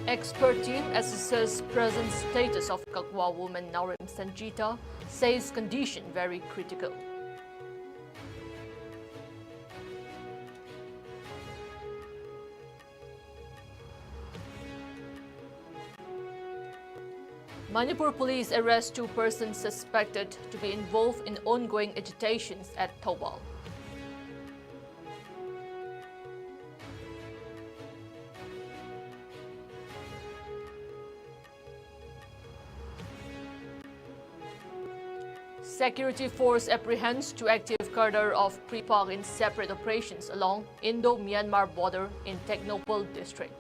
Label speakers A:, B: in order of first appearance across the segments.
A: Expert team assesses present status of Kakwa woman Naurim Sanjita, says condition very critical. Manipur police arrest 2 persons suspected to be involved in ongoing agitations at Thoubal. Security force apprehends 2 active cadre of Pripak in separate operations along Indo-Myanmar border in Technopole district.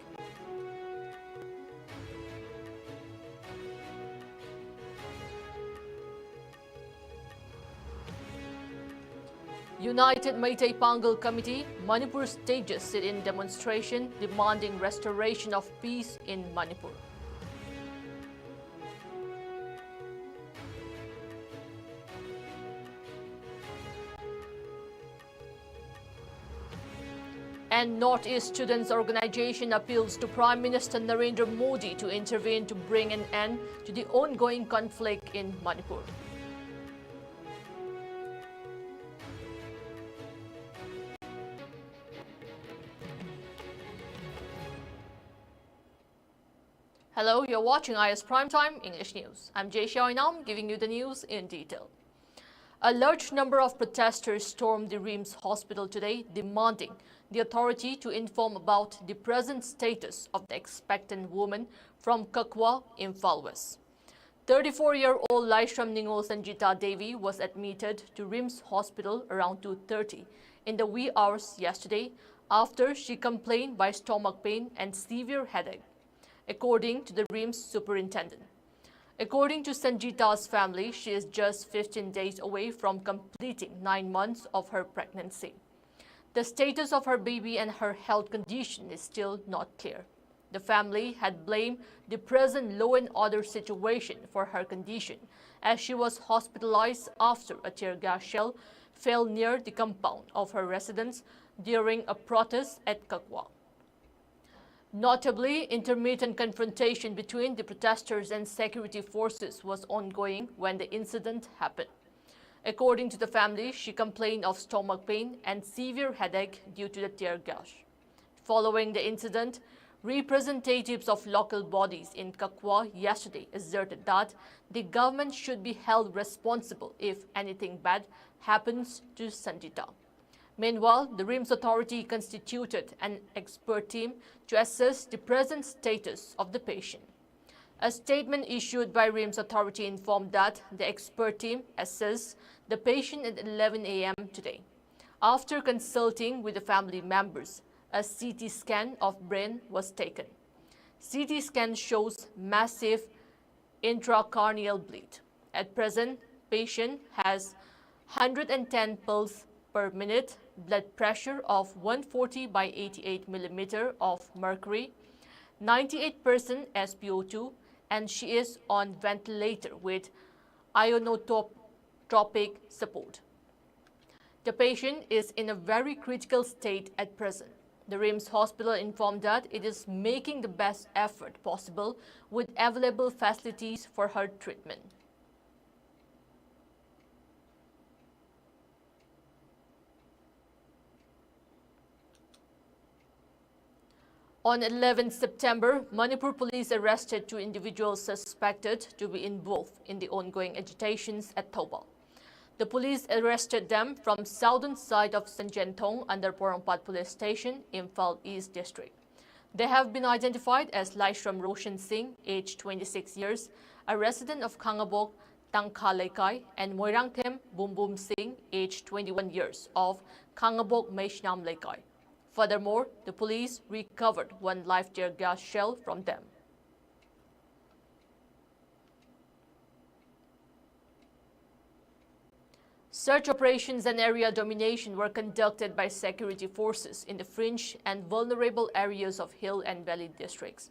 A: United Meitei Pangal Committee, Manipur stages sit-in demonstration demanding restoration of peace in Manipur. And Northeast Students Organization appeals to Prime Minister Narendra Modi to intervene to bring an end to the ongoing conflict in Manipur. Hello, you're watching IS Primetime English News. I'm Jay Xiaoinam giving you the news in detail. A large number of protesters stormed the RIMS hospital today, demanding the authority to inform about the present status of the expectant woman from Kakwa, Imphal West. 34-year-old Laishram Ningol Sanjita Devi was admitted to RIMS hospital around 2:30 in the wee hours yesterday after she complained by stomach pain and severe headache, according to the RIMS superintendent. According to Sanjita's family, she is just 15 days away from completing 9 months of her pregnancy. The status of her baby and her health condition is still not clear. The family had blamed the present law and order situation for her condition, as she was hospitalized after a tear gas shell fell near the compound of her residence during a protest at Kakwa. Notably, intermittent confrontation between the protesters and security forces was ongoing when the incident happened. According to the family, she complained of stomach pain and severe headache due to the tear gas. Following the incident, representatives of local bodies in Kakwa yesterday asserted that the government should be held responsible if anything bad happens to Sanjita. Meanwhile, the RIMS authority constituted an expert team to assess the present status of the patient. A statement issued by RIMS authority informed that the expert team assessed the patient at 11 a.m. today. After consulting with the family members, a CT scan of brain was taken. CT scan shows massive intracranial bleed. At present, patient has 110 pulse per minute, blood pressure of 140 by 88 millimeter of mercury, 98% SpO2, and she is on ventilator with ionotropic support. The patient is in a very critical state at present. The RIMS hospital informed that it is making the best effort possible with available facilities for her treatment. On 11 September, Manipur police arrested 2 individuals suspected to be involved in the ongoing agitations at Thoubal. The police arrested them from southern side of Sanjentong under Porongpat Police Station, Imphal East District. They have been identified as Laishram Roshan Singh, aged 26 years, a resident of Khangabok, Tangkha Lekai, and Moirangthem Bumbum Singh, aged 21 years, of Khangabok Meishnam Lekai. Furthermore, the police recovered 1 live tear gas shell from them. Search operations and area domination were conducted by security forces in the fringe and vulnerable areas of hill and valley districts.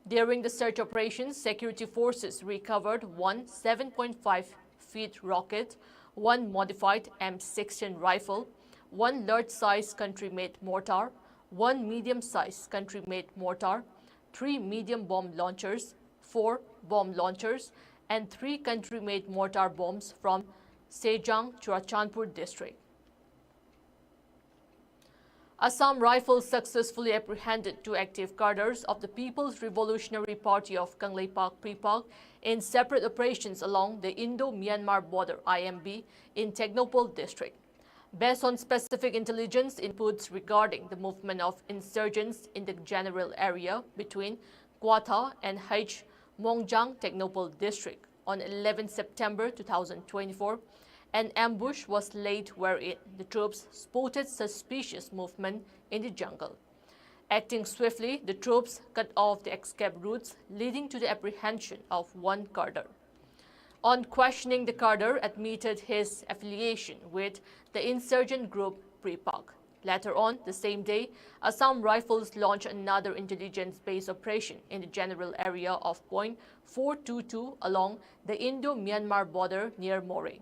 A: During the search operations, security forces recovered 1 7.5 feet rocket, 1 modified M16 rifle, 1 large-size country-made mortar, 1 medium-sized country-made mortar, 3 medium bomb launchers, 4 bomb launchers, and 3 country-made mortar bombs from Sejang, Churachandpur district. Assam Rifles successfully apprehended 2 active cadres of the People's Revolutionary Party of Kangleipak Pripak in separate operations along the Indo-Myanmar border (IMB) in Technopole district. Based on specific intelligence inputs regarding the movement of insurgents in the general area between Kwatha and H. Mongjang Technopole district on 11 September 2024, an ambush was laid wherein the troops spotted suspicious movement in the jungle. Acting swiftly, the troops cut off the escape routes, leading to the apprehension of 1 cadre. On questioning, the cadre admitted his affiliation with the insurgent group Pripak. Later on, the same day, Assam Rifles launched another intelligence-based operation in the general area of Point 422 along the Indo-Myanmar border near Moreh.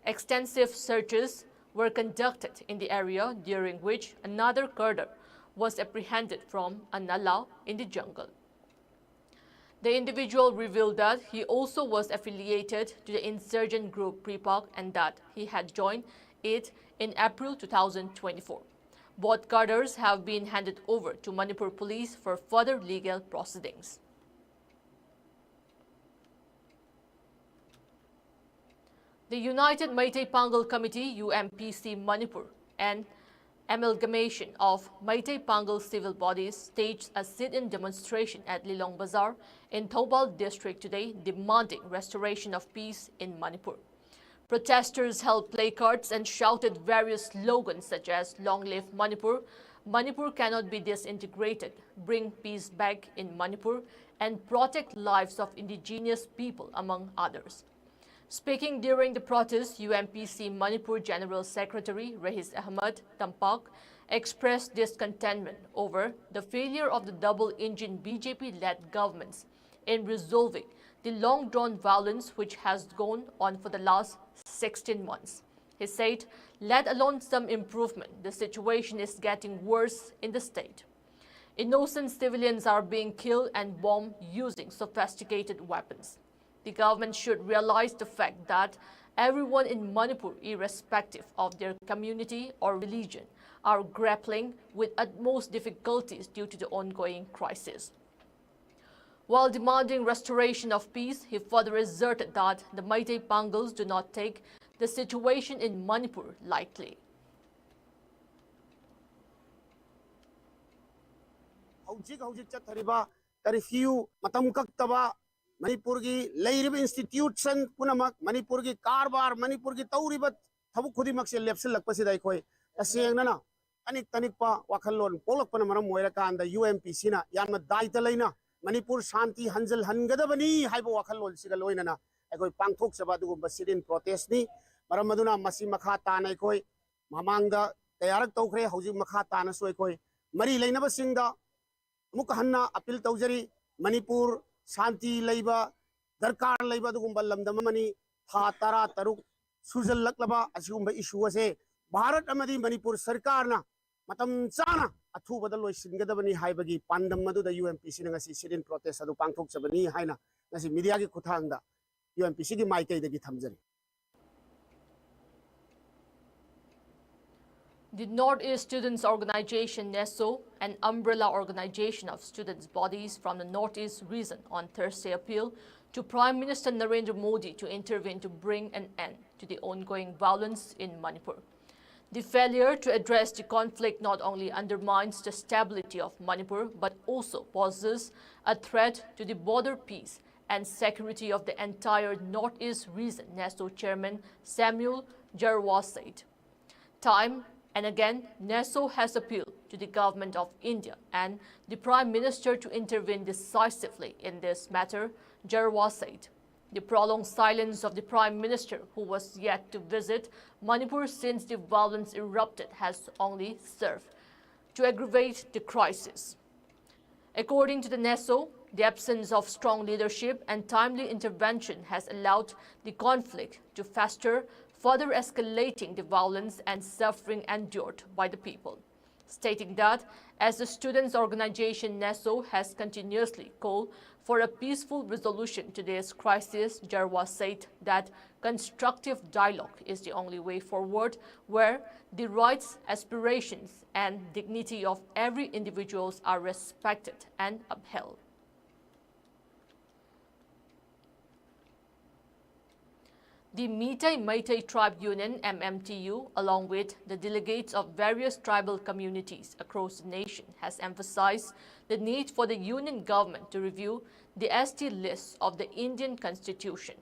A: Extensive searches were conducted in the area, during which another cadre was apprehended from a nala in the jungle. The individual revealed that he also was affiliated to the insurgent group Pripak and that he had joined it in April 2024. Both cadres have been handed over to Manipur police for further legal proceedings. The United Meitei Pangal Committee UMPC Manipur, an amalgamation of Meitei Pangal civil bodies, staged a sit-in demonstration at Lilong Bazar in Thoubal district today, demanding restoration of peace in Manipur. Protesters held placards and shouted various slogans such as "Long live Manipur," "Manipur cannot be disintegrated," "Bring peace back in Manipur," and "Protect lives of indigenous people," among others. Speaking during the protest, UMPC Manipur General Secretary Rahis Ahmad Tampak expressed discontentment over the failure of the double-engine BJP-led governments in resolving the long-drawn violence which has gone on for the last 16 months. He said, let alone some improvement, the situation is getting worse in the state. Innocent civilians are being killed and bombed using sophisticated weapons. The government should realize the fact that everyone in Manipur, irrespective of their community or religion, are grappling with utmost difficulties due to the ongoing crisis. While demanding restoration of peace, he further asserted that the Meitei Pangals do not take the situation in Manipur lightly.
B: Manipur ki lairib institution punamak Manipur ki karbar Manipur ki tauribat thabuk khudi mak se lepsil lakpasi dai khoi aseng na anik tanik pa wakhalon polak pana maram moira kan da UMPC na yanma daita leina Manipur shanti hanjal hangadabani haibo wakhalon siga loina na akoi pangthok saba du basidin protest ni maram maduna masi makha ta nai khoi mamangda tayarak tawkhre hauji makha ta na soi khoi mari leina ba singda muk hanna appeal tawjari Manipur Shanti Laiba, Darkar Laiba, the Gumbalam, the Mamani, Hatara, Taruk, Suzal Laklaba, Asumba Ishuase, Bharat Amadi, Manipur Sarkarna, Matam Sana, Atuba the Lois in Gadabani, Haibagi, Pandam Madu, the UMPC, and sit in protest at the Pangtok Sabani, Haina, Nasi Midiagi Kutanga, UMPC, Maite, the Gitamzari.
A: The Northeast Students Organization (NESO), an umbrella organization of students' bodies from the Northeast region, on Thursday appealed to Prime Minister Narendra Modi to intervene to bring an end to the ongoing violence in Manipur. The failure to address the conflict not only undermines the stability of Manipur, but also poses a threat to the border peace and security of the entire Northeast region, NESO Chairman Samuel Jarwa said. Time and again, NESO has appealed to the government of India and the Prime Minister to intervene decisively in this matter, Jarwa said. The prolonged silence of the Prime Minister, who was yet to visit Manipur since the violence erupted, has only served to aggravate the crisis. According to the NESO, the absence of strong leadership and timely intervention has allowed the conflict to fester, further escalating the violence and suffering endured by the people. stating that as the students' organization NESO has continuously called for a peaceful resolution to this crisis, Jarwa said that constructive dialogue is the only way forward, where the rights, aspirations, and dignity of every individual are respected and upheld. The Meitei Tribe Union MMTU, along with the delegates of various tribal communities across the nation, has emphasized the need for the union government to review the ST list of the Indian Constitution.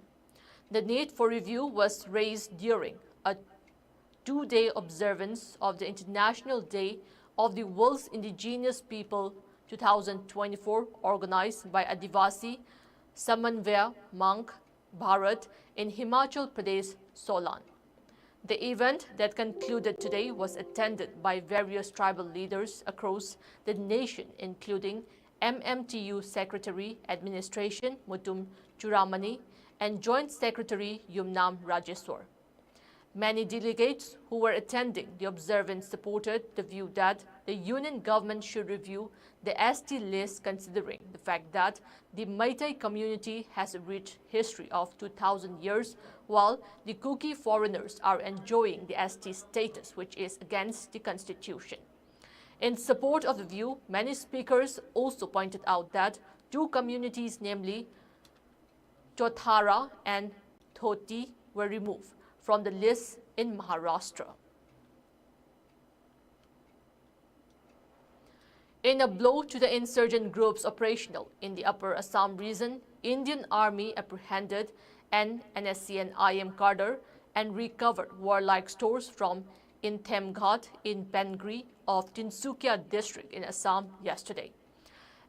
A: The need for review was raised during a two-day observance of the International Day of the World's Indigenous People 2024, organized by Adivasi Samanvaya Monk Bharat in Himachal Pradesh, Solan. The event that concluded today was attended by various tribal leaders across the nation, including MMTU Secretary Administration Mutum Churamani and Joint Secretary Yumnam Rajeswar. Many delegates who were attending the observance supported the view that the union government should review the ST list, considering the fact that the Meitei community has a rich history of 2,000 years, while the Kuki foreigners are enjoying the ST status, which is against the constitution. In support of the view, many speakers also pointed out that two communities, namely Chothara and Thoti, were removed from the list in Maharashtra. In a blow to the insurgent groups operational in the Upper Assam region, Indian Army apprehended an NSCN IM cadre and recovered warlike stores from Inthemghat in Pengri of Tinsukia district in Assam yesterday.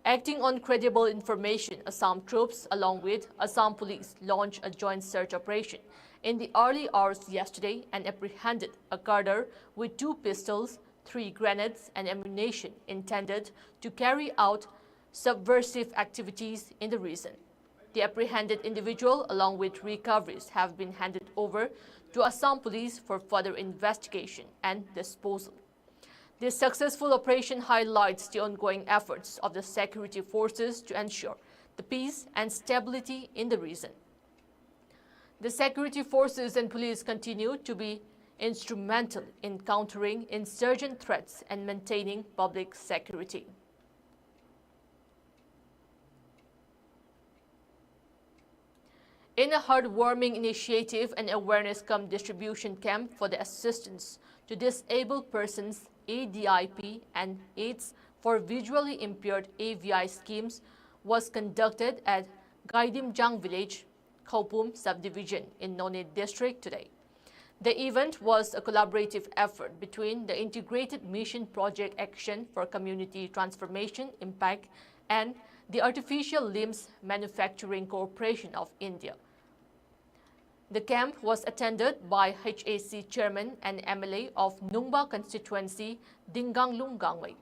A: Acting on credible information, Assam troops along with Assam police launched a joint search operation in the early hours yesterday and apprehended a cadre with 2 pistols, 3 grenades and ammunition intended to carry out subversive activities in the region. The apprehended individual along with recoveries have been handed over to Assam police for further investigation and disposal. This successful operation highlights the ongoing efforts of the security forces to ensure the peace and stability in the region. The security forces and police continue to be instrumental in countering insurgent threats and maintaining public security. In a heartwarming initiative, an awareness cum distribution camp for the assistance to disabled persons ADIP and AIDS for visually impaired AVI schemes was conducted at Gaidimjang village, Khopum subdivision in None district today. The event was a collaborative effort between the Integrated Mission Project Action for Community Transformation Impact and the Artificial Limbs Manufacturing Corporation of India. The camp was attended by HAC Chairman and MLA of Nungba constituency, Dinganglung Gangwei,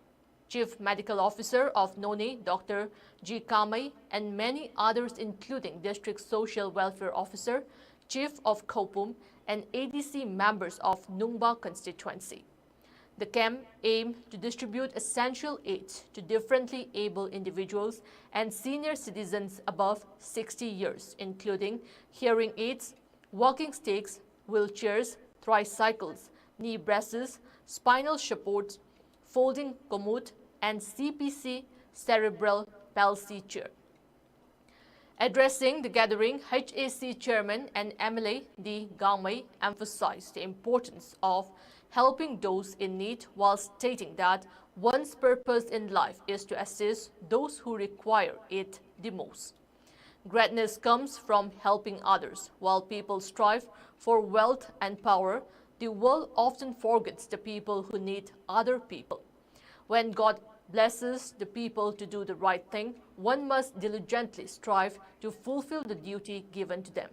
A: Chief Medical Officer of None, Dr. G. Kamai, and many others including District Social Welfare Officer, Chief of Khopum, and ADC members of Nungba constituency. The camp aimed to distribute essential aids to differently able individuals and senior citizens above 60 years, including hearing aids, walking sticks, wheelchairs, tricycles, knee braces, spinal supports, folding commute, and CPC cerebral palsy chair. Addressing the gathering, HAC Chairman and MLA D. Gamai emphasized the importance of helping those in need while stating that one's purpose in life is to assist those who require it the most. Greatness comes from helping others. While people strive for wealth and power, the world often forgets the people who need other people. When God blesses the people to do the right thing, one must diligently strive to fulfill the duty given to them.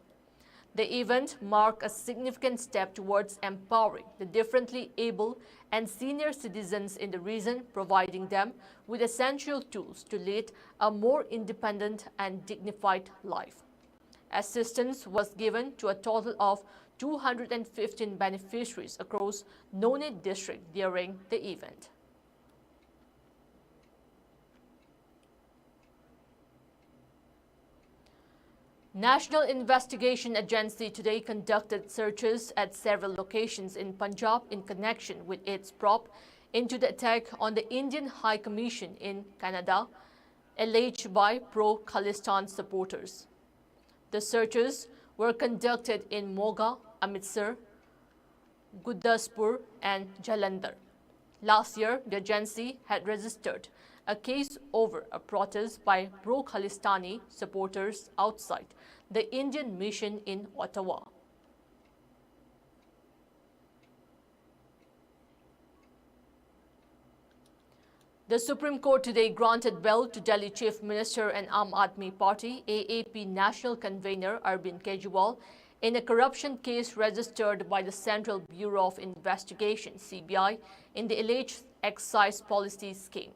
A: The event marked a significant step towards empowering the differently able and senior citizens in the region, providing them with essential tools to lead a more independent and dignified life. Assistance was given to a total of 215 beneficiaries across None district during the event. National Investigation Agency today conducted searches at several locations in Punjab in connection with its probe into the attack on the Indian High Commission in Canada, alleged by pro-Khalistan supporters. The searches were conducted in Moga, Amritsar, Gurdaspur and Jalandhar. Last year, the agency had registered a case over a protest by pro-Khalistani supporters outside the Indian mission in Ottawa. The Supreme Court today granted bail to Delhi Chief Minister and Aam Aadmi Party AAP National Convener Arvind Kejriwal in a corruption case registered by the Central Bureau of Investigation (CBI) in the alleged excise policy scheme.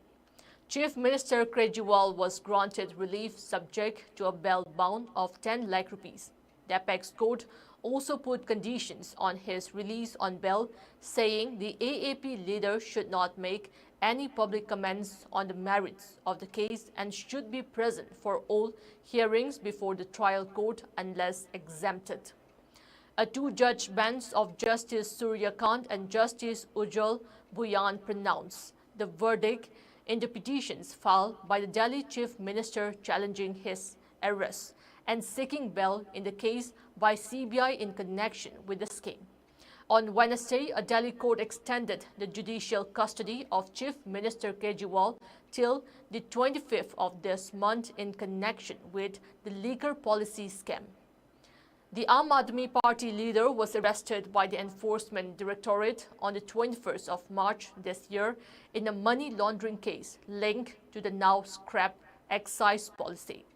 A: Chief Minister Kejriwal was granted relief subject to a bail bond of 10 lakh rupees. The apex court also put conditions on his release on bail, saying the AAP leader should not make any public comments on the merits of the case and should be present for all hearings before the trial court unless exempted. A two-judge bench of Justice Surya Kant and Justice Ujjwal Bhuyan pronounced the verdict in the petitions filed by the Delhi Chief Minister challenging his arrest and seeking bail in the case by CBI in connection with the scheme. On Wednesday, a Delhi court extended the judicial custody of Chief Minister Kejriwal till the 25th of this month in connection with the liquor policy scam. The Aam Aadmi Party leader was arrested by the Enforcement Directorate on the 21st of March this year in a money laundering case linked to the now scrapped excise policy.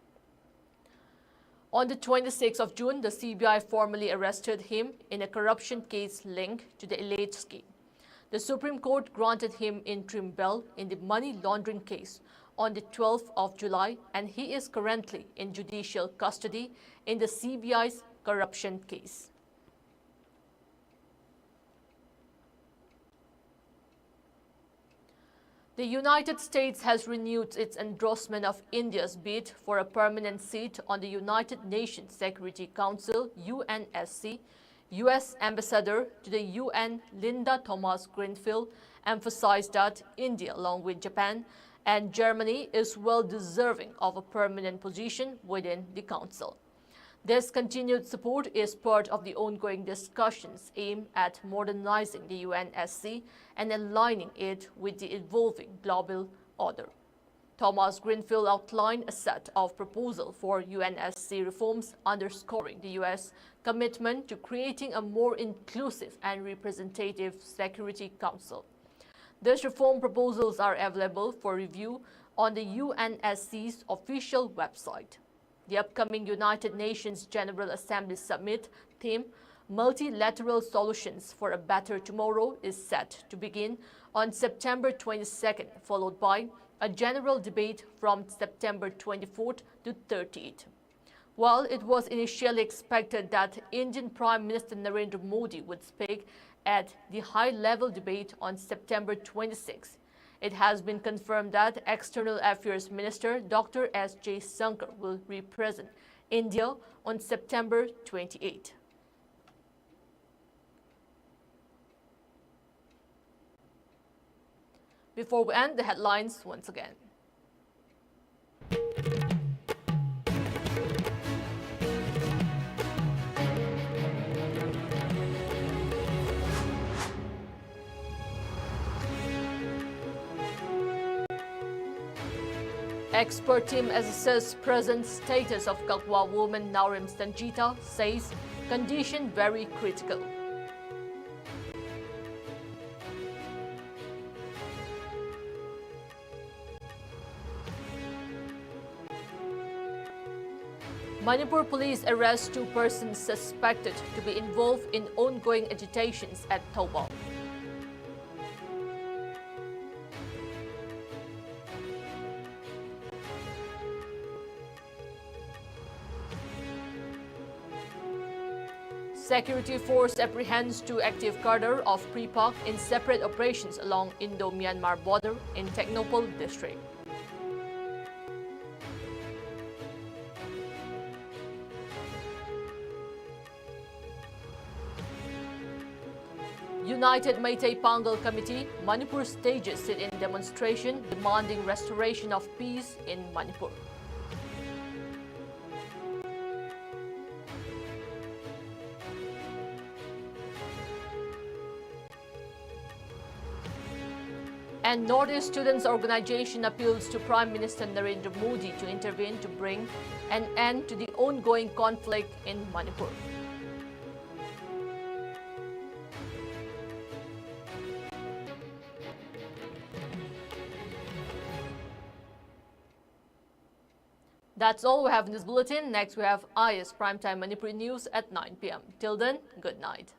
A: On the 26th of June, the CBI formally arrested him in a corruption case linked to the alleged scheme. The Supreme Court granted him interim bail in the money laundering case on the 12th of July, and he is currently in judicial custody in the CBI's corruption case. The United States has renewed its endorsement of India's bid for a permanent seat on the United Nations Security Council (UNSC). U.S. Ambassador to the UN Linda Thomas-Greenfield emphasized that India, along with Japan and Germany, is well deserving of a permanent position within the Council. This continued support is part of the ongoing discussions aimed at modernizing the UNSC and aligning it with the evolving global order. Thomas Greenfield outlined a set of proposals for UNSC reforms, underscoring the U.S. commitment to creating a more inclusive and representative Security Council. These reform proposals are available for review on the UNSC's official website. The upcoming United Nations General Assembly Summit theme, Multilateral Solutions for a Better Tomorrow, is set to begin on September 22nd, followed by a general debate from September 24th to 30th. While it was initially expected that Indian Prime Minister Narendra Modi would speak at the high-level debate on September 26th, it has been confirmed that External Affairs Minister Dr. S. Jaishankar will represent India on September 28. Before we end, the headlines once again. Expert team assesses present status of Kakwa woman Naurim Sanjita, says condition very critical. Manipur police arrests 2 persons suspected to be involved in ongoing agitations at Thoubal. Security force apprehends 2 active cadre of PREPAC in separate operations along Indo-Myanmar border in Technopole district. United Meitei Pangal Committee, Manipur stages sit-in demonstration demanding restoration of peace in Manipur. And Northeast Students Organization appeals to Prime Minister Narendra Modi to intervene to bring an end to the ongoing conflict in Manipur. That's all we have in this bulletin. Next, we have IS Primetime Manipuri News at 9 p.m. Till then, good night.